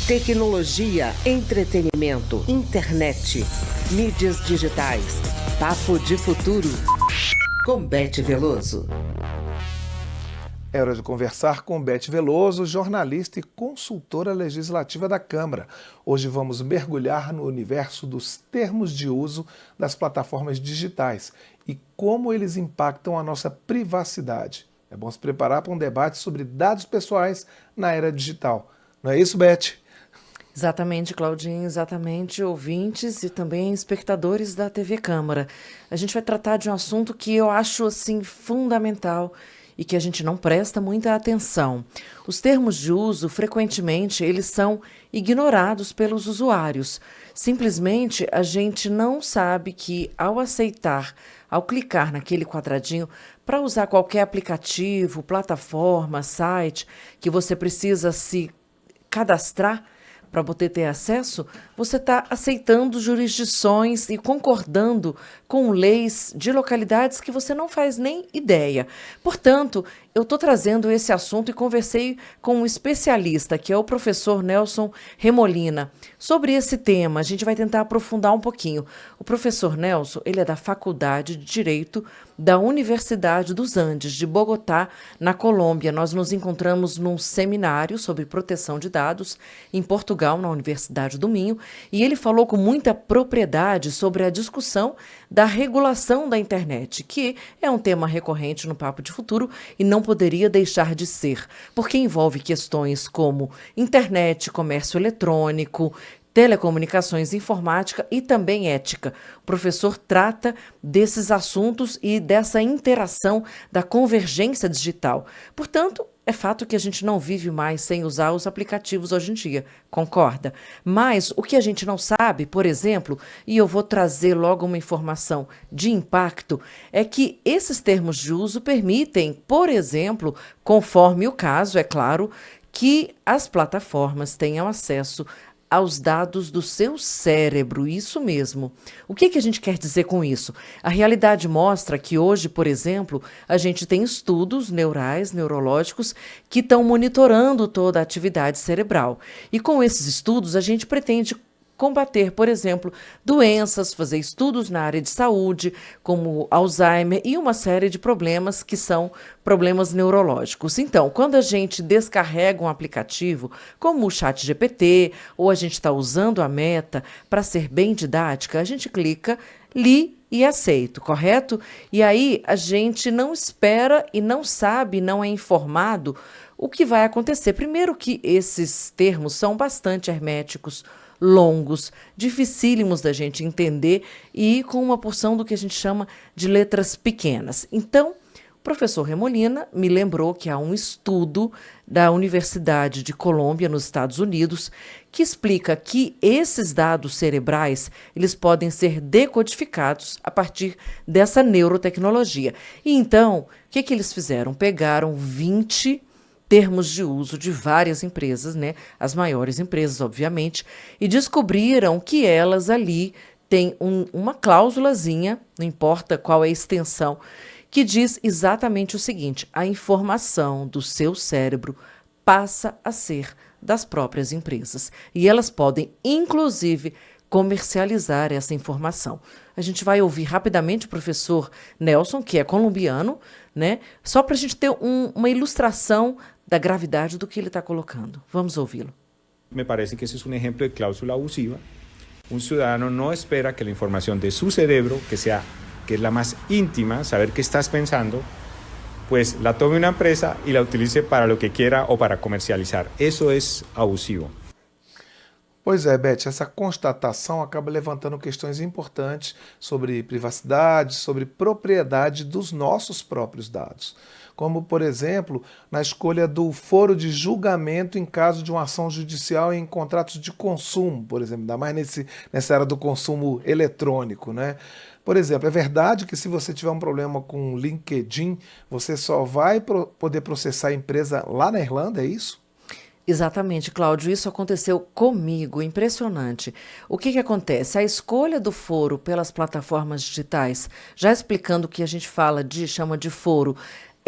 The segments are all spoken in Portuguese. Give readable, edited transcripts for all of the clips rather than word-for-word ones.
Tecnologia, entretenimento, internet, mídias digitais. Papo de Futuro. Com Beth Veloso. É hora de conversar com Beth Veloso, jornalista e consultora legislativa da Câmara. Hoje vamos mergulhar no universo dos termos de uso das plataformas digitais e como eles impactam a nossa privacidade. É bom se preparar para um debate sobre dados pessoais na era digital. Não é isso, Beth? Exatamente, Claudinho, exatamente, ouvintes e também espectadores da TV Câmara. A gente vai tratar de um assunto que eu acho, assim, fundamental e que a gente não presta muita atenção. Os termos de uso, frequentemente, eles são ignorados pelos usuários. Simplesmente, a gente não sabe que, ao aceitar, ao clicar naquele quadradinho, para usar qualquer aplicativo, plataforma, site, que você precisa se cadastrar, para poder ter acesso, você está aceitando jurisdições e concordando com leis de localidades que você não faz nem ideia. Portanto, eu estou trazendo esse assunto e conversei com um especialista, que é o professor Nelson Remolina, sobre esse tema. A gente vai tentar aprofundar um pouquinho. O professor Nelson, ele é da Faculdade de Direito da Universidade dos Andes, de Bogotá, na Colômbia. Nós nos encontramos num seminário sobre proteção de dados em Portugal, na Universidade do Minho, e ele falou com muita propriedade sobre a discussão da regulação da internet, que é um tema recorrente no Papo de Futuro e não poderia deixar de ser, porque envolve questões como internet, comércio eletrônico, telecomunicações, informática e também ética. O professor trata desses assuntos e dessa interação da convergência digital. Portanto, é fato que a gente não vive mais sem usar os aplicativos hoje em dia, concorda? Mas o que a gente não sabe, por exemplo, e eu vou trazer logo uma informação de impacto, é que esses termos de uso permitem, por exemplo, conforme o caso, é claro, que as plataformas tenham acesso aos dados do seu cérebro, isso mesmo. O que a gente quer dizer com isso? A realidade mostra que hoje, por exemplo, a gente tem estudos neurais, neurológicos, que estão monitorando toda a atividade cerebral. E com esses estudos, a gente pretende combater, por exemplo, doenças, fazer estudos na área de saúde, como Alzheimer e uma série de problemas que são problemas neurológicos. Então, quando a gente descarrega um aplicativo, como o ChatGPT, ou a gente está usando a Meta para ser bem didática, a gente clica, li e aceito, correto? E aí a gente não espera e não sabe, não é informado o que vai acontecer. Primeiro que esses termos são bastante herméticos, longos, dificílimos da gente entender e com uma porção do que a gente chama de letras pequenas. Então, o professor Remolina me lembrou que há um estudo da Universidade de Colômbia, nos Estados Unidos, que explica que esses dados cerebrais eles podem ser decodificados a partir dessa neurotecnologia. E então, o que eles fizeram? Pegaram 20 termos de uso de várias empresas, né? As maiores empresas, obviamente, e descobriram que elas ali têm uma cláusulazinha, não importa qual é a extensão, que diz exatamente o seguinte: a informação do seu cérebro passa a ser das próprias empresas. E elas podem, inclusive, comercializar essa informação. A gente vai ouvir rapidamente o professor Nelson, que é colombiano, né? Só para a gente ter uma ilustração da gravidade do que ele está colocando. Vamos ouvi-lo. Me parece que ese es un ejemplo de cláusula abusiva. Un ciudadano no espera que la información de su cerebro, que es la más íntima, saber qué estás pensando, pues la tome una empresa y la utilice para lo que quiera o para comercializar. Eso es abusivo. Pois é, Beth, essa constatação acaba levantando questões importantes sobre privacidade, sobre propriedade dos nossos próprios dados. Como, por exemplo, na escolha do foro de julgamento em caso de uma ação judicial em contratos de consumo, por exemplo, ainda mais nessa era do consumo eletrônico, né? Por exemplo, é verdade que se você tiver um problema com o LinkedIn, você só vai poder processar a empresa lá na Irlanda, é isso? Exatamente, Cláudio, isso aconteceu comigo, impressionante. O que acontece? A escolha do foro pelas plataformas digitais, já explicando o que a gente chama de foro,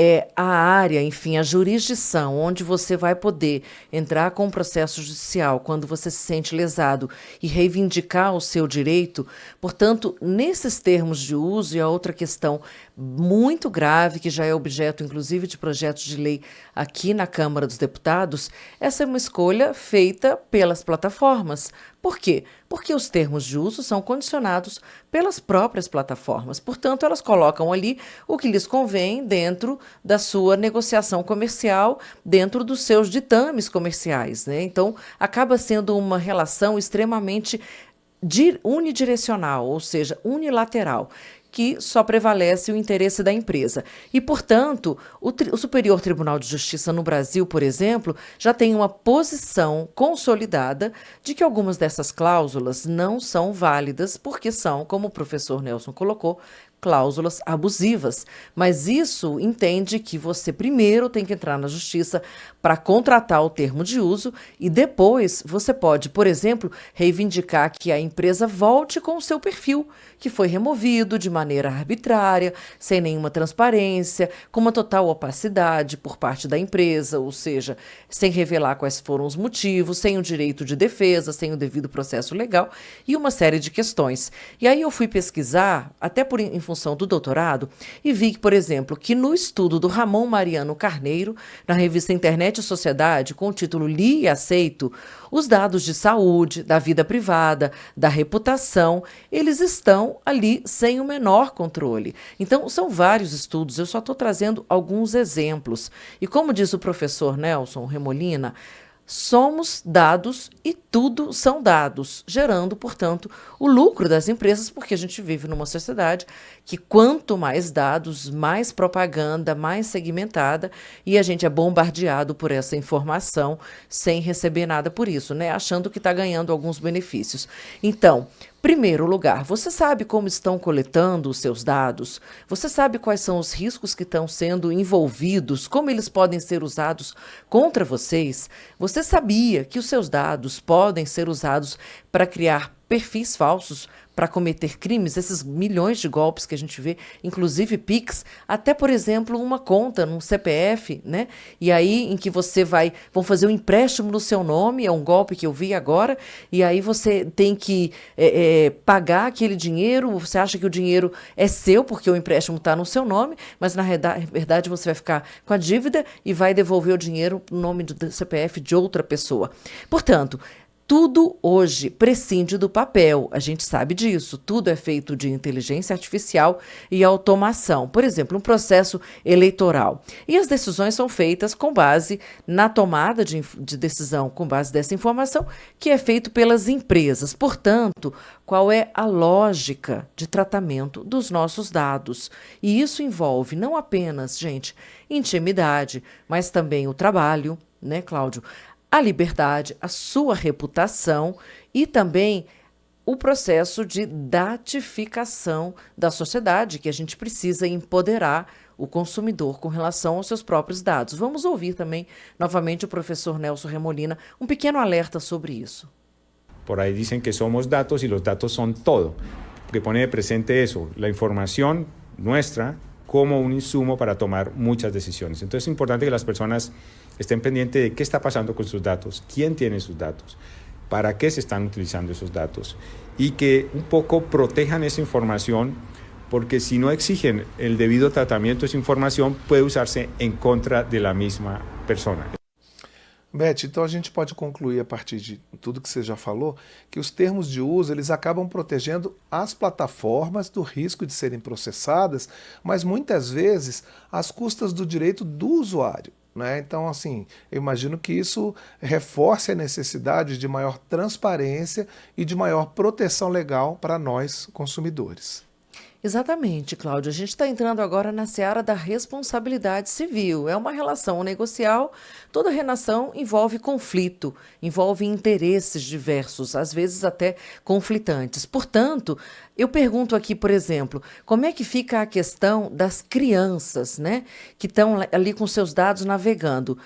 é a área, enfim, a jurisdição, onde você vai poder entrar com um processo judicial quando você se sente lesado e reivindicar o seu direito. Portanto, nesses termos de uso, e a outra questão muito grave, que já é objeto, inclusive, de projetos de lei aqui na Câmara dos Deputados, essa é uma escolha feita pelas plataformas. Por quê? Porque os termos de uso são condicionados pelas próprias plataformas. Portanto, elas colocam ali o que lhes convém dentro da sua negociação comercial, dentro dos seus ditames comerciais, né? Então, acaba sendo uma relação extremamente unidirecional, ou seja, unilateral, que só prevalece o interesse da empresa. E, portanto, o Superior Tribunal de Justiça no Brasil, por exemplo, já tem uma posição consolidada de que algumas dessas cláusulas não são válidas, porque são, como o professor Nelson colocou, cláusulas abusivas. Mas isso entende que você primeiro tem que entrar na justiça para contratar o termo de uso e depois você pode, por exemplo, reivindicar que a empresa volte com o seu perfil, que foi removido de maneira arbitrária, sem nenhuma transparência, com uma total opacidade por parte da empresa, ou seja, sem revelar quais foram os motivos, sem o direito de defesa, sem o devido processo legal e uma série de questões. E aí eu fui pesquisar, até em função do doutorado, e vi que, por exemplo, que no estudo do Ramon Mariano Carneiro, na revista Internet e Sociedade, com o título Li e Aceito, os dados de saúde, da vida privada, da reputação, eles estão ali sem o menor controle. Então, são vários estudos, eu só estou trazendo alguns exemplos. E como diz o professor Nelson Remolina, somos dados e tudo são dados, gerando, portanto, o lucro das empresas, porque a gente vive numa sociedade que quanto mais dados, mais propaganda, mais segmentada, e a gente é bombardeado por essa informação sem receber nada por isso, né? Achando que está ganhando alguns benefícios. Então, primeiro lugar, você sabe como estão coletando os seus dados? Você sabe quais são os riscos que estão sendo envolvidos? Como eles podem ser usados contra vocês? Você sabia que os seus dados podem ser usados para criar perfis falsos, para cometer crimes, esses milhões de golpes que a gente vê, inclusive Pix, até, por exemplo, uma conta num CPF, né? E aí, em que vão fazer um empréstimo no seu nome, é um golpe que eu vi agora, e aí você tem que pagar aquele dinheiro, você acha que o dinheiro é seu, porque o empréstimo está no seu nome, mas na verdade você vai ficar com a dívida e vai devolver o dinheiro no nome do CPF de outra pessoa. Portanto, tudo hoje prescinde do papel, a gente sabe disso, tudo é feito de inteligência artificial e automação. Por exemplo, um processo eleitoral. E as decisões são feitas com base na tomada de decisão, com base dessa informação, que é feito pelas empresas. Portanto, qual é a lógica de tratamento dos nossos dados? E isso envolve não apenas, gente, intimidade, mas também o trabalho, né, Cláudio? A liberdade, a sua reputação e também o processo de datificação da sociedade, que a gente precisa empoderar o consumidor com relação aos seus próprios dados. Vamos ouvir também, novamente, o professor Nelson Remolina, um pequeno alerta sobre isso. Por ahí dicen que somos datos y los datos son todo, porque pone de presente eso, la información nuestra como un insumo para tomar muchas decisiones. Entonces es importante que las personas estén pendientes de qué está pasando con sus datos, quién tiene sus datos, para qué se están utilizando esos datos y que un poco protejan esa información, porque si no exigen el debido tratamiento de esa información puede usarse en contra de la misma persona. Beth, então a gente pode concluir a partir de tudo que você já falou, que os termos de uso eles acabam protegendo as plataformas do risco de serem processadas, mas muitas vezes às custas do direito do usuário. Né? Então, assim, eu imagino que isso reforce a necessidade de maior transparência e de maior proteção legal para nós, consumidores. Exatamente, Cláudio. A gente está entrando agora na seara da responsabilidade civil. É uma relação negocial. Toda relação envolve conflito, envolve interesses diversos, às vezes até conflitantes. Portanto, eu pergunto aqui, por exemplo, como é que fica a questão das crianças, né, que estão ali com seus dados navegando?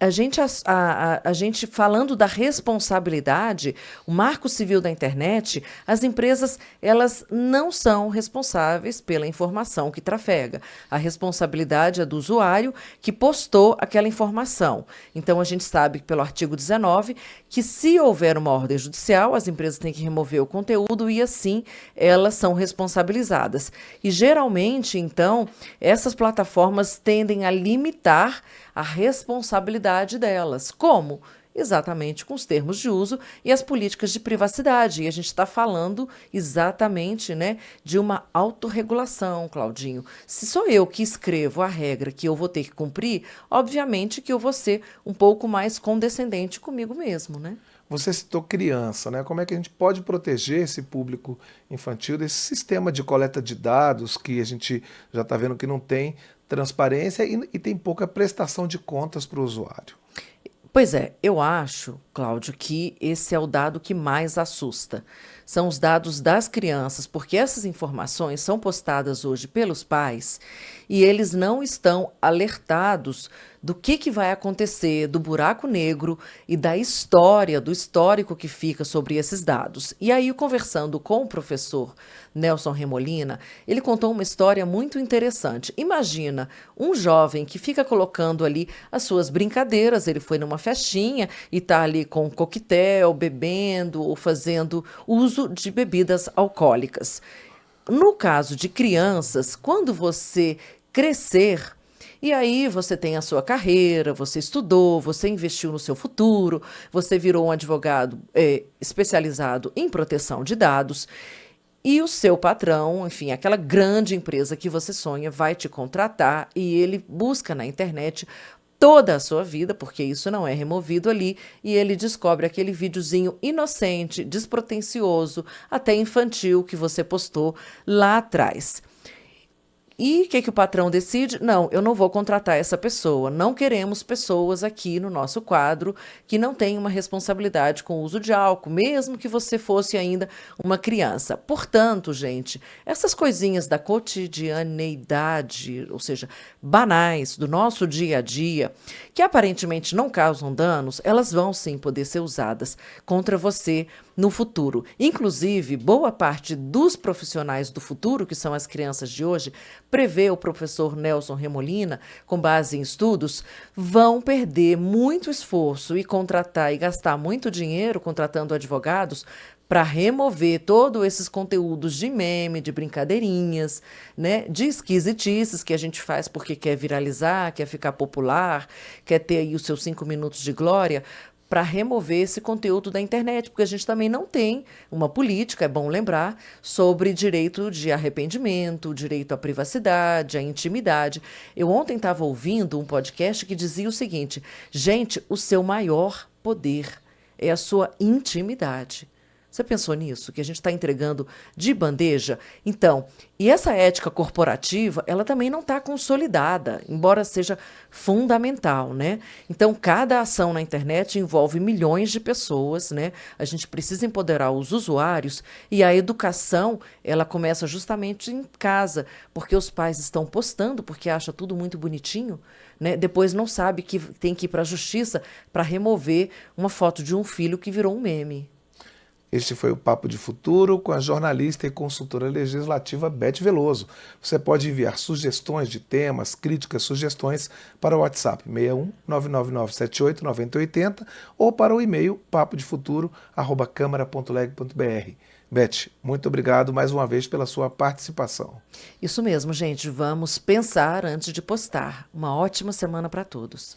a gente falando da responsabilidade, o Marco Civil da Internet, as empresas, elas não são responsáveis pela informação que trafega. A responsabilidade é do usuário que postou aquela informação. Então, a gente sabe pelo artigo 19 que se houver uma ordem judicial, as empresas têm que remover o conteúdo e, assim, elas são responsabilizadas. E, geralmente, então, essas plataformas tendem a limitar a responsabilidade delas. Como? Exatamente com os termos de uso e as políticas de privacidade. E a gente está falando exatamente, né, de uma autorregulação, Claudinho. Se sou eu que escrevo a regra que eu vou ter que cumprir, obviamente que eu vou ser um pouco mais condescendente comigo mesmo, né? Você citou criança, né? Como é que a gente pode proteger esse público infantil desse sistema de coleta de dados que a gente já está vendo que não tem transparência e tem pouca prestação de contas para o usuário? Pois é, eu acho, Cláudio, que esse é o dado que mais assusta. São os dados das crianças, porque essas informações são postadas hoje pelos pais e eles não estão alertados do que vai acontecer, do buraco negro e da história, do histórico que fica sobre esses dados. E aí, conversando com o professor Nelson Remolina, ele contou uma história muito interessante. Imagina um jovem que fica colocando ali as suas brincadeiras, ele foi numa festinha e está ali com um coquetel, bebendo ou fazendo uso de bebidas alcoólicas. No caso de crianças, quando você crescer, e aí você tem a sua carreira, você estudou, você investiu no seu futuro, você virou um advogado especializado em proteção de dados, e o seu patrão, enfim, aquela grande empresa que você sonha, vai te contratar e ele busca na internet toda a sua vida, porque isso não é removido ali, e ele descobre aquele videozinho inocente, despretensioso, até infantil que você postou lá atrás. E o que o patrão decide? Não, eu não vou contratar essa pessoa. Não queremos pessoas aqui no nosso quadro que não tenham uma responsabilidade com o uso de álcool, mesmo que você fosse ainda uma criança. Portanto, gente, essas coisinhas da cotidianeidade, ou seja, banais do nosso dia a dia, que aparentemente não causam danos, elas vão sim poder ser usadas contra você no futuro. Inclusive, boa parte dos profissionais do futuro, que são as crianças de hoje, prevê o professor Nelson Remolina, com base em estudos, vão perder muito esforço e contratar e gastar muito dinheiro contratando advogados para remover todos esses conteúdos de meme, de brincadeirinhas, né, de esquisitices que a gente faz porque quer viralizar, quer ficar popular, quer ter aí os seus 5 minutos de glória, para remover esse conteúdo da internet, porque a gente também não tem uma política, é bom lembrar, sobre direito de arrependimento, direito à privacidade, à intimidade. Eu ontem estava ouvindo um podcast que dizia o seguinte: gente, o seu maior poder é a sua intimidade. Você pensou nisso? Que a gente está entregando de bandeja? Então, e essa ética corporativa, ela também não está consolidada, embora seja fundamental, né? Então, cada ação na internet envolve milhões de pessoas, né? A gente precisa empoderar os usuários e a educação, ela começa justamente em casa, porque os pais estão postando, porque acham tudo muito bonitinho, né? Depois não sabe que tem que ir para a justiça para remover uma foto de um filho que virou um meme. Este foi o Papo de Futuro com a jornalista e consultora legislativa Beth Veloso. Você pode enviar sugestões de temas, críticas, sugestões para o WhatsApp 61 99978 9080 ou para o e-mail papodefuturo@câmara.leg.br. Beth, muito obrigado mais uma vez pela sua participação. Isso mesmo, gente. Vamos pensar antes de postar. Uma ótima semana para todos.